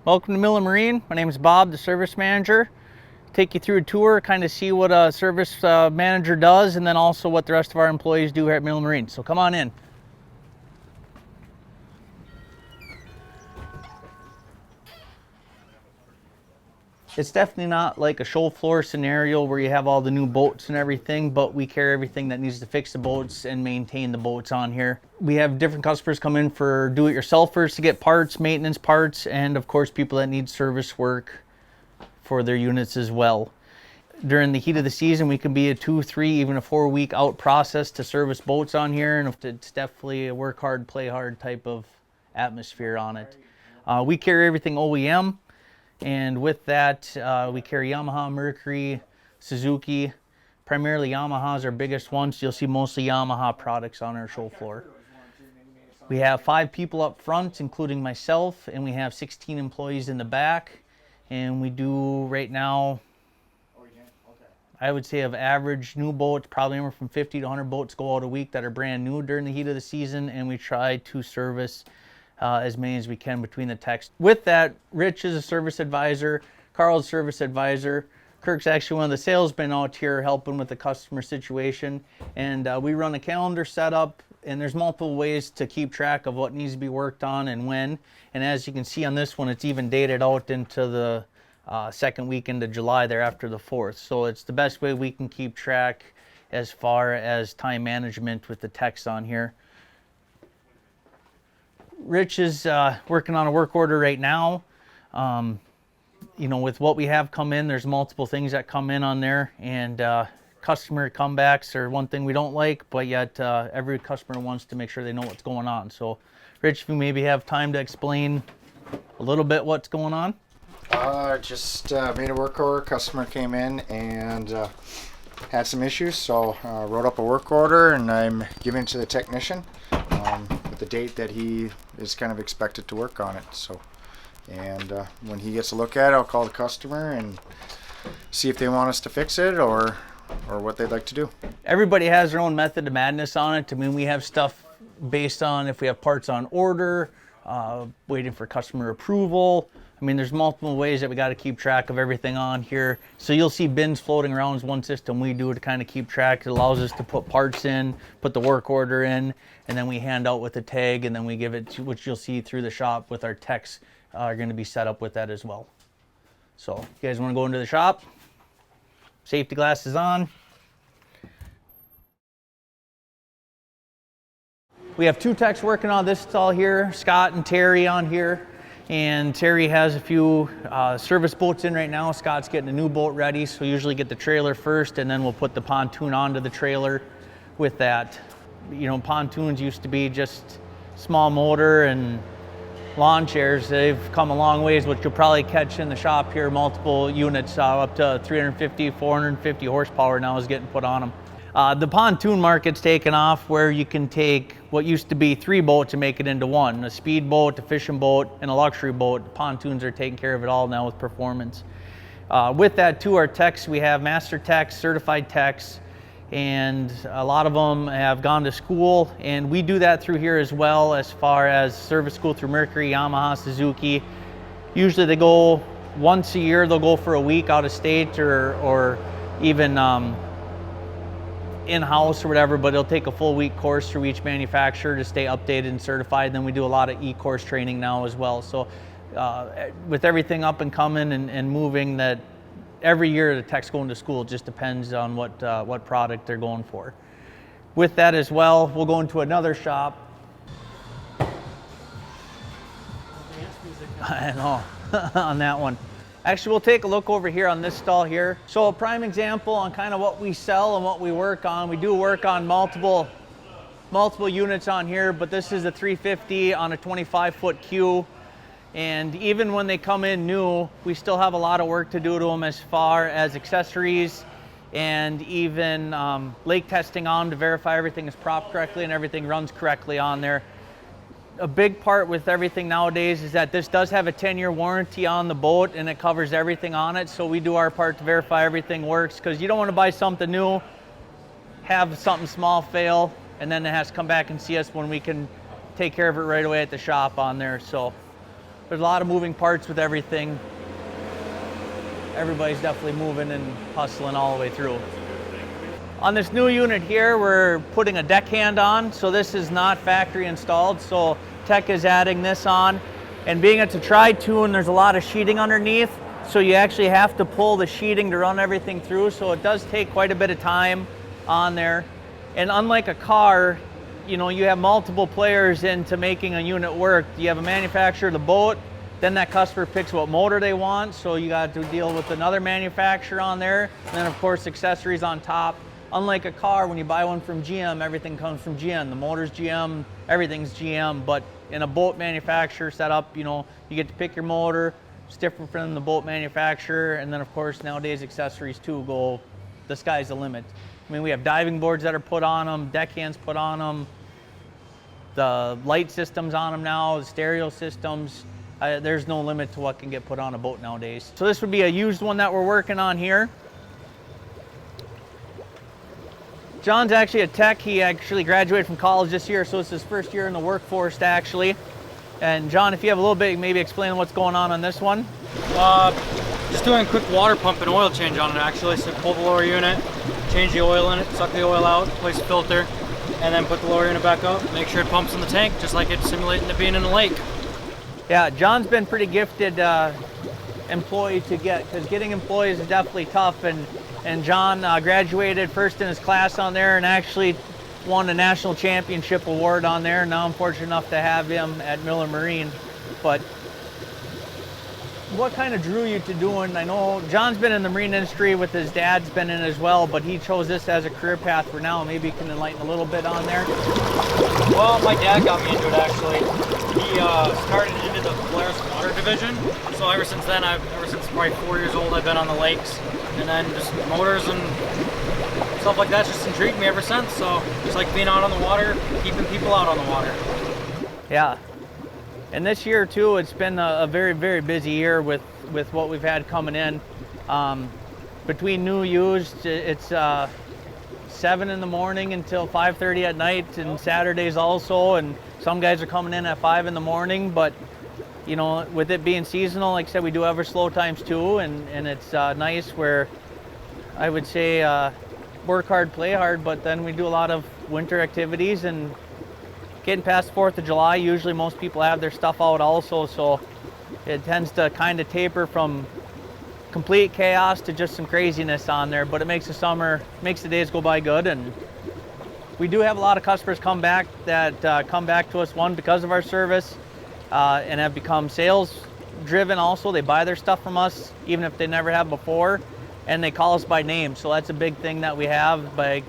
Welcome to Miller Marine. My name is Bob, the service manager. Take you through a tour, kind of see what a service manager does, and then also what the rest of our employees do here at Miller Marine. So come on in. It's definitely not like a show floor scenario where you have all the new boats and everything, but we carry everything that needs to fix the boats and maintain the boats on here. We have different customers come in for do-it-yourselfers to get parts, maintenance parts, and of course people that need service work for their units as well. During the heat of the season, we can be a 2, 3, even a 4-week out process to service boats on here, and it's definitely a work hard, play hard type of atmosphere on it. We carry everything OEM. And with that, we carry Yamaha, Mercury, Suzuki. Primarily Yamaha's our biggest ones. You'll see mostly Yamaha products on our show floor. We have 5 people up front, including myself, and we have 16 employees in the back. And we do right now, I would say of average new boats, probably anywhere from 50 to 100 boats go out a week that are brand new during the heat of the season, and we try to service as many as we can between the techs. With that, Rich is a service advisor, Carl's a service advisor, Kirk's actually one of the salesmen out here helping with the customer situation, and we run a calendar setup, and there's multiple ways to keep track of what needs to be worked on and when. And as you can see on this one, it's even dated out into the second weekend of July there after the 4th. So it's the best way we can keep track as far as time management with the techs on here. Rich is working on a work order right now. You know, with what we have come in, there's multiple things that come in on there, and customer comebacks are one thing we don't like, but yet every customer wants to make sure they know what's going on. So, Rich, if you maybe have time to explain a little bit what's going on. Just made a work order. Customer came in and had some issues, so wrote up a work order, and I'm giving it to the technician with the date that he is kind of expected to work on it. So, and when he gets a look at it, I'll call the customer and see if they want us to fix it or what they'd like to do. Everybody has their own method of madness on it. I mean, we have stuff based on if we have parts on order, waiting for customer approval. I mean, there's multiple ways that we got to keep track of everything on here. So you'll see bins floating around is one system we do to kind of keep track. It allows us to put parts in, put the work order in, and then we hand out with a tag, and then we give it to, which you'll see through the shop with our techs are going to be set up with that as well. So you guys want to go into the shop? Safety glasses on. We have 2 techs working on this stall here, Scott and Terry on here. And Terry has a few service boats in right now. Scott's getting a new boat ready, so usually get the trailer first, and then we'll put the pontoon onto the trailer with that. You know, pontoons used to be just small motor and lawn chairs. They've come a long ways, which you'll probably catch in the shop here. Multiple units up to 350, 450 horsepower now is getting put on them. The pontoon market's taken off where you can take what used to be 3 boats and make it into 1. A speed boat, a fishing boat, and a luxury boat. The pontoons are taking care of it all now with performance. With that too, our techs, we have master techs, certified techs, and a lot of them have gone to school, and we do that through here as well as far as service school through Mercury, Yamaha, Suzuki. Usually they go once a year, they'll go for a week out of state or even in-house or whatever, but it'll take a full week course through each manufacturer to stay updated and certified. And then we do a lot of e-course training now as well. So with everything up and coming and moving, that every year the techs going to school, just depends on what product they're going for. With that as well, we'll go into another shop. I know, on that one. Actually, we'll take a look over here on this stall here. So a prime example on kind of what we sell and what we work on. We do work on multiple units on here, but this is a 350 on a 25-foot queue. And even when they come in new, we still have a lot of work to do to them as far as accessories and even lake testing on to verify everything is propped correctly and everything runs correctly on there. A big part with everything nowadays is that this does have a 10-year warranty on the boat, and it covers everything on it. So we do our part to verify everything works, because you don't want to buy something new, have something small fail, and then it has to come back and see us when we can take care of it right away at the shop on there. So there's a lot of moving parts with everything. Everybody's definitely moving and hustling all the way through. On this new unit here, we're putting a deckhand on, so this is not factory installed, so Tech is adding this on. And being it's a tri-tune, there's a lot of sheeting underneath, so you actually have to pull the sheeting to run everything through, so it does take quite a bit of time on there. And unlike a car, you know, you have multiple players into making a unit work. You have a manufacturer of the boat, then that customer picks what motor they want, so you got to deal with another manufacturer on there, and then of course accessories on top. Unlike a car, when you buy one from GM, everything comes from GM. The motor's GM, everything's GM, but in a boat manufacturer setup, you know, you get to pick your motor. It's different from the boat manufacturer, and then of course nowadays accessories too go, the sky's the limit. I mean, we have diving boards that are put on them, deckhands put on them, the light systems on them now, the stereo systems. There's no limit to what can get put on a boat nowadays. So this would be a used one that we're working on here. John's actually a tech. He actually graduated from college this year, so it's his first year in the workforce actually. And John, if you have a little bit, maybe explain what's going on this one. Just doing a quick water pump and oil change on it actually. So pull the lower unit, change the oil in it, suck the oil out, place a filter, and then put the lower unit back up. Make sure it pumps in the tank, just like it's simulating it being in a lake. Yeah, John's been pretty gifted employee to get, because getting employees is definitely tough. And John graduated first in his class on there and actually won a national championship award on there. Now I'm fortunate enough to have him at Miller Marine. But what kind of drew you to doing, I know John's been in the marine industry with his dad's been in as well, but he chose this as a career path for now. Maybe you can enlighten a little bit on there. Well, my dad got me into it actually. He started into the Polaris Water Division. So ever since then, ever since probably 4 years old, I've been on the lakes. And then just motors and stuff like that just intrigued me ever since. So just like being out on the water, keeping people out on the water. Yeah. And this year too, it's been a very, very busy year with what we've had coming in. Between new used, it's 7 in the morning until 5:30 at night, and Saturdays also. And some guys are coming in at 5 in the morning, but you know, with it being seasonal, like I said, we do have our slow times too, and it's nice where I would say work hard, play hard, but then we do a lot of winter activities, and getting past 4th of July, usually most people have their stuff out also, so it tends to kind of taper from complete chaos to just some craziness on there, but it makes the summer, makes the days go by good. And we do have a lot of customers come back that come back to us, one, because of our service, and have become sales driven also. They buy their stuff from us even if they never have before, and they call us by name. So that's a big thing that we have. By,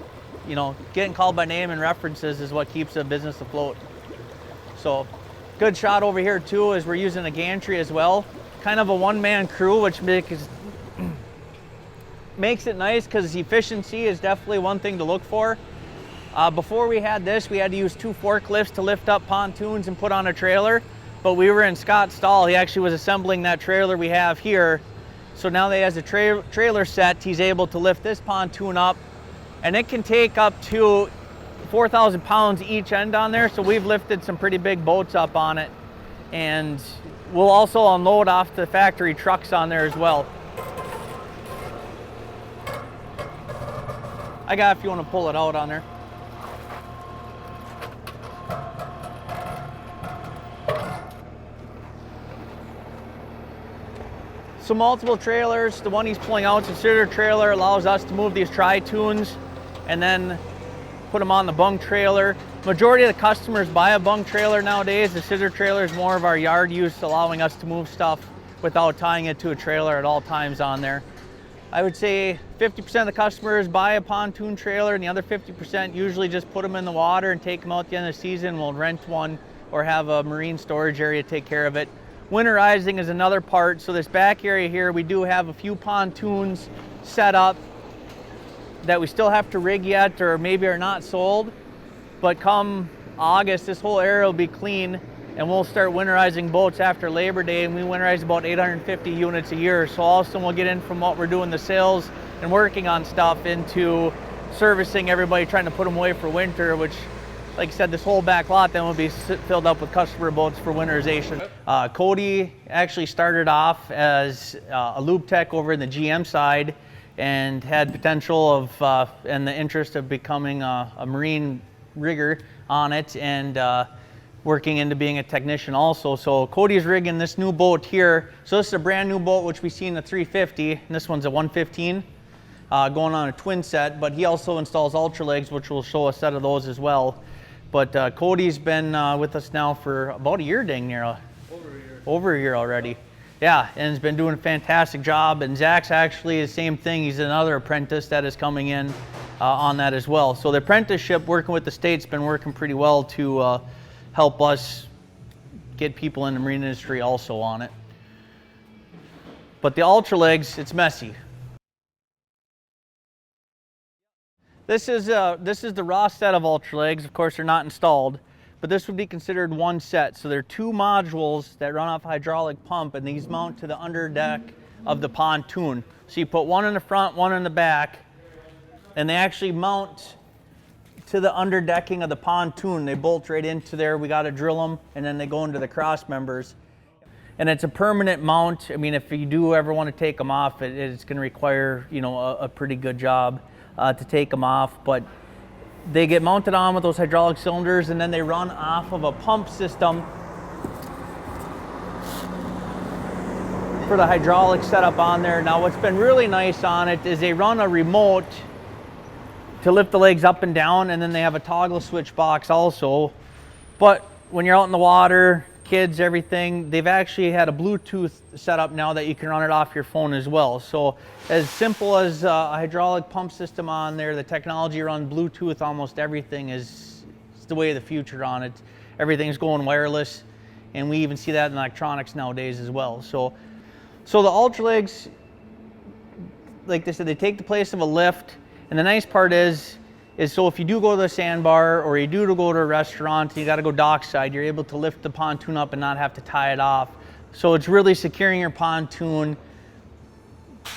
you know, getting called by name and references is what keeps a business afloat. So good shot over here too is we're using a gantry as well, kind of a one-man crew, which makes it nice because efficiency is definitely one thing to look for. Before we had this, we had to use 2 forklifts to lift up pontoons and put on a trailer. But we were in Scott's stall. He actually was assembling that trailer we have here. So now that he has a trailer set, he's able to lift this pontoon up, and it can take up to 4,000 pounds each end on there. So we've lifted some pretty big boats up on it, and we'll also unload off the factory trucks on there as well. I got, if you want to pull it out on there. So multiple trailers. The one he's pulling out is a scissor trailer, allows us to move these tri-tunes and then put them on the bunk trailer. Majority of the customers buy a bunk trailer nowadays. The scissor trailer is more of our yard use, allowing us to move stuff without tying it to a trailer at all times on there. I would say 50% of the customers buy a pontoon trailer, and the other 50% usually just put them in the water and take them out at the end of the season. We'll rent one or have a marine storage area take care of it. Winterizing is another part. So this back area here, we do have a few pontoons set up that we still have to rig yet, or maybe are not sold. But come August, this whole area will be clean, and we'll start winterizing boats after Labor Day, and we winterize about 850 units a year. So also we'll get in from what we're doing the sales and working on stuff into servicing everybody, trying to put them away for winter, which like I said, this whole back lot then will be filled up with customer boats for winterization. Cody actually started off as a lube tech over in the GM side and had potential of and the interest of becoming a marine rigger on it, and working into being a technician also. So Cody's rigging this new boat here. So this is a brand new boat, which we see in the 350, and this one's a 115. Going on a twin set, but he also installs ultra legs, which will show a set of those as well. But Cody's been with us now for about a year, dang near. Over a year already. Yeah, and has been doing a fantastic job. And Zach's actually the same thing. He's another apprentice that is coming in on that as well. So the apprenticeship working with the state's been working pretty well to help us get people in the marine industry also on it. But the ultra legs, it's messy. This is the raw set of ultra legs. Of course, they're not installed, but this would be considered one set. So there are two modules that run off a hydraulic pump, and these mount to the underdeck of the pontoon. So you put one in the front, one in the back, and they actually mount to the underdecking of the pontoon. They bolt right into there. We got to drill them, and then they go into the cross members. And it's a permanent mount. I mean, if you do ever want to take them off, it's going to require, you know, a pretty good job to take them off. But they get mounted on with those hydraulic cylinders, and then they run off of a pump system for the hydraulic setup on there. Now, what's been really nice on it is they run a remote to lift the legs up and down, and then they have a toggle switch box also. But when you're out in the water, kids, everything, they've actually had a Bluetooth setup now that you can run it off your phone as well. So as simple as a hydraulic pump system on there, the technology around Bluetooth, almost everything is the way of the future on it. Everything's going wireless, and we even see that in electronics nowadays as well. So the ultra legs, like they said, they take the place of a lift. And the nice part is so if you do go to the sandbar, or you do go to a restaurant and you got to go dockside, you're able to lift the pontoon up and not have to tie it off. So it's really securing your pontoon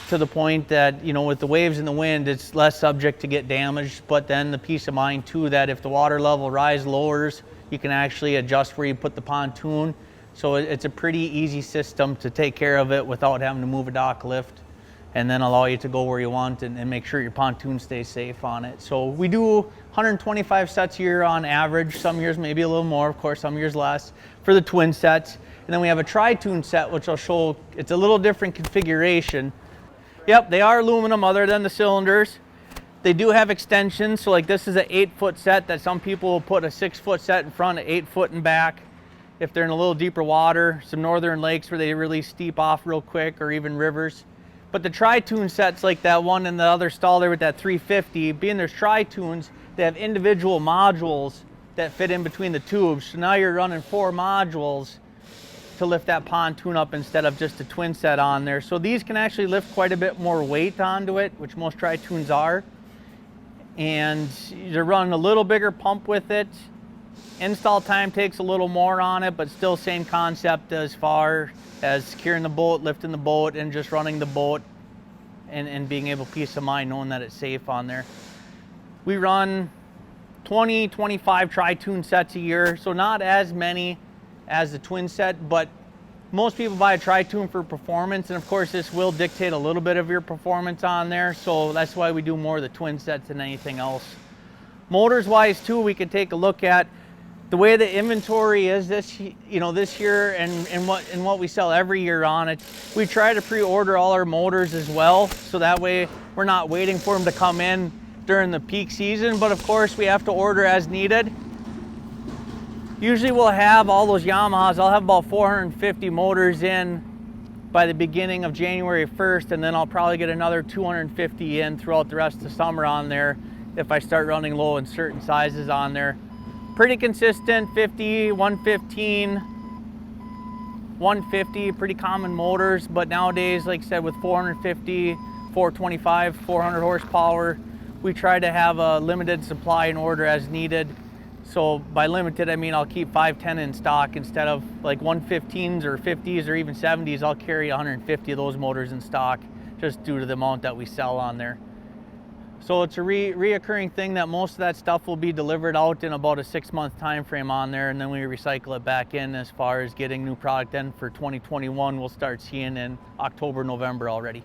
to the point that, you know, with the waves and the wind, it's less subject to get damaged. But then the peace of mind too, that if the water level lowers, you can actually adjust where you put the pontoon. So it's a pretty easy system to take care of it without having to move a dock lift, and then allow you to go where you want and make sure your pontoon stays safe on it. So we do 125 sets a year on average. Some years maybe a little more, of course, some years less, for the twin sets. And then we have a tri-tune set, which I'll show. It's a little different configuration. Yep, they are aluminum other than the cylinders. They do have extensions, so like this is an 8-foot set that some people will put a 6-foot set in front, an 8-foot in back. If they're in a little deeper water, some northern lakes where they really steep off real quick, or even rivers. But the tri-tune sets, like that one in the other stall there with that 350, being there's tri-tunes, they have individual modules that fit in between the tubes. So now you're running 4 modules to lift that pontoon up instead of just a twin set on there. So these can actually lift quite a bit more weight onto it, which most tri-tunes are. And you're running a little bigger pump with it. Install time takes a little more on it, but still same concept as far as securing the boat, lifting the boat, and just running the boat and being able peace of mind knowing that it's safe on there. We run 20, 25 tri-tune sets a year, so not as many as the twin set, but most people buy a tri-tune for performance, and of course this will dictate a little bit of your performance on there, so that's why we do more of the twin sets than anything else. Motors wise too, we could take a look at the way the inventory is this year and what we sell every year on it. We try to pre-order all our motors as well, so that way we're not waiting for them to come in during the peak season, but of course we have to order as needed. Usually we'll have all those Yamahas, I'll have about 450 motors in by the beginning of January 1st, and then I'll probably get another 250 in throughout the rest of the summer on there if I start running low in certain sizes on there. Pretty consistent, 50, 115, 150, pretty common motors, but nowadays, like I said, with 450, 425, 400 horsepower, we try to have a limited supply and order as needed. So by limited, I mean I'll keep 510 in stock instead of like 115s or 50s or even 70s. I'll carry 150 of those motors in stock just due to the amount that we sell on there. So it's a reoccurring thing that most of that stuff will be delivered out in about a 6-month time frame on there, and then we recycle it back in. As far as getting new product in for 2021, we'll start seeing in October, November already.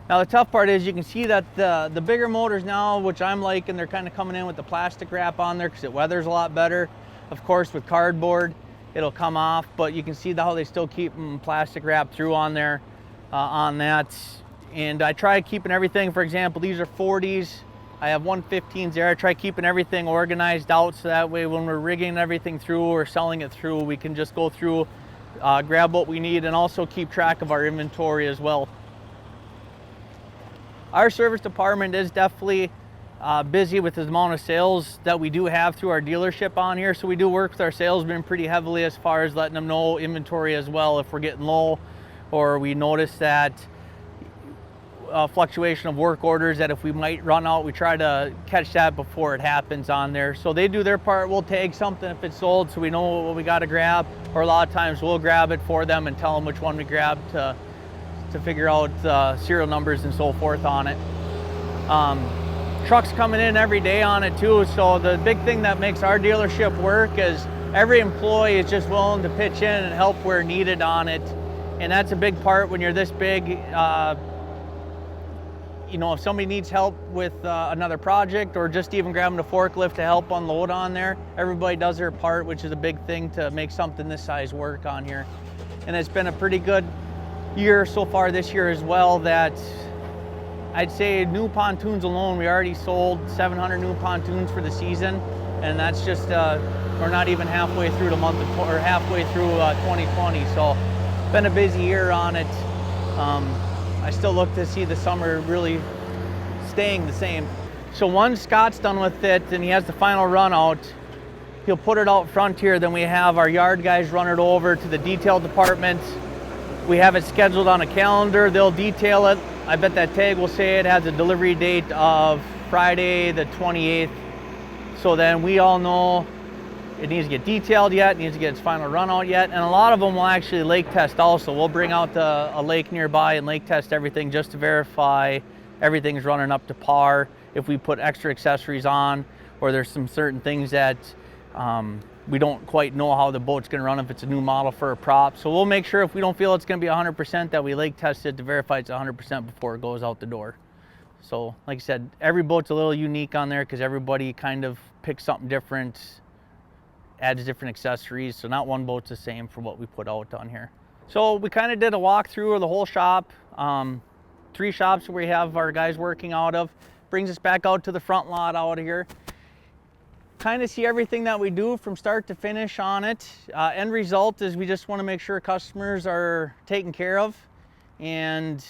Now the tough part is you can see that the bigger motors now, which I'm liking, they're kind of coming in with the plastic wrap on there because it weathers a lot better. Of course, with cardboard, it'll come off, but you can see how they still keep them plastic wrapped through on there, on that. And I try keeping everything, for example, these are 40s. I have 115s there. I try keeping everything organized out so that way when we're rigging everything through or selling it through, we can just go through, grab what we need, and also keep track of our inventory as well. Our service department is definitely busy with the amount of sales that we do have through our dealership on here. So we do work with our salesmen pretty heavily as far as letting them know inventory as well if we're getting low, or we notice that fluctuation of work orders that if we might run out, we try to catch that before it happens on there. So they do their part. We'll tag something if it's sold so we know what we got to grab, or a lot of times we'll grab it for them and tell them which one we grabbed to figure out serial numbers and so forth on it. Trucks coming in every day on it too. So the big thing that makes our dealership work is every employee is just willing to pitch in and help where needed on it. And that's a big part when you're this big. You know, if somebody needs help with another project or just even grabbing a forklift to help unload on there, everybody does their part, which is a big thing to make something this size work on here. And it's been a pretty good year so far this year as well, that I'd say new pontoons alone, we already sold 700 new pontoons for the season. And that's just, we're not even halfway through the month of, or halfway through 2020. So been a busy year on it. I still look to see the summer really staying the same. So once Scott's done with it and he has the final run out, he'll put it out front here. Then we have our yard guys run it over to the detail department. We have it scheduled on a calendar. They'll detail it. I bet that tag will say it has a delivery date of Friday the 28th. So then we all know it needs to get detailed yet, it needs to get its final run out yet, and a lot of them will actually lake test also. We'll bring out a lake nearby and lake test everything just to verify everything's running up to par. If we put extra accessories on, or there's some certain things that we don't quite know how the boat's gonna run if it's a new model for a prop. So we'll make sure if we don't feel it's gonna be 100% that we lake test it to verify it's 100% before it goes out the door. So like I said, every boat's a little unique on there because everybody kind of picks something different, adds different accessories, so not one boat's the same for what we put out on here. So we kind of did a walkthrough of the whole shop. 3 shops where we have our guys working out of. Brings us back out to the front lot out of here. Kind of see everything that we do from start to finish on it. End result is we just want to make sure customers are taken care of. And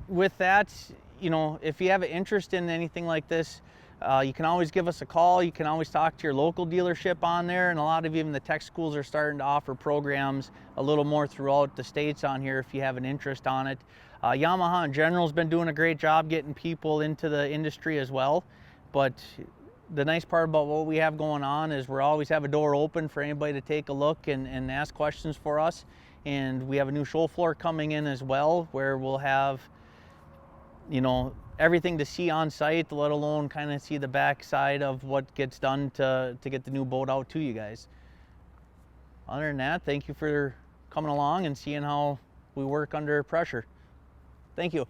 with that, you know, if you have an interest in anything like this, you can always give us a call. You can always talk to your local dealership on there, and a lot of even the tech schools are starting to offer programs a little more throughout the states on here if you have an interest on it. Yamaha in general has been doing a great job getting people into the industry as well, but the nice part about what we have going on is we always have a door open for anybody to take a look and ask questions for us. And we have a new show floor coming in as well, where we'll have, you know, everything to see on site, let alone kind of see the back side of what gets done to get the new boat out to you guys. Other than that, thank you for coming along and seeing how we work under pressure. Thank you.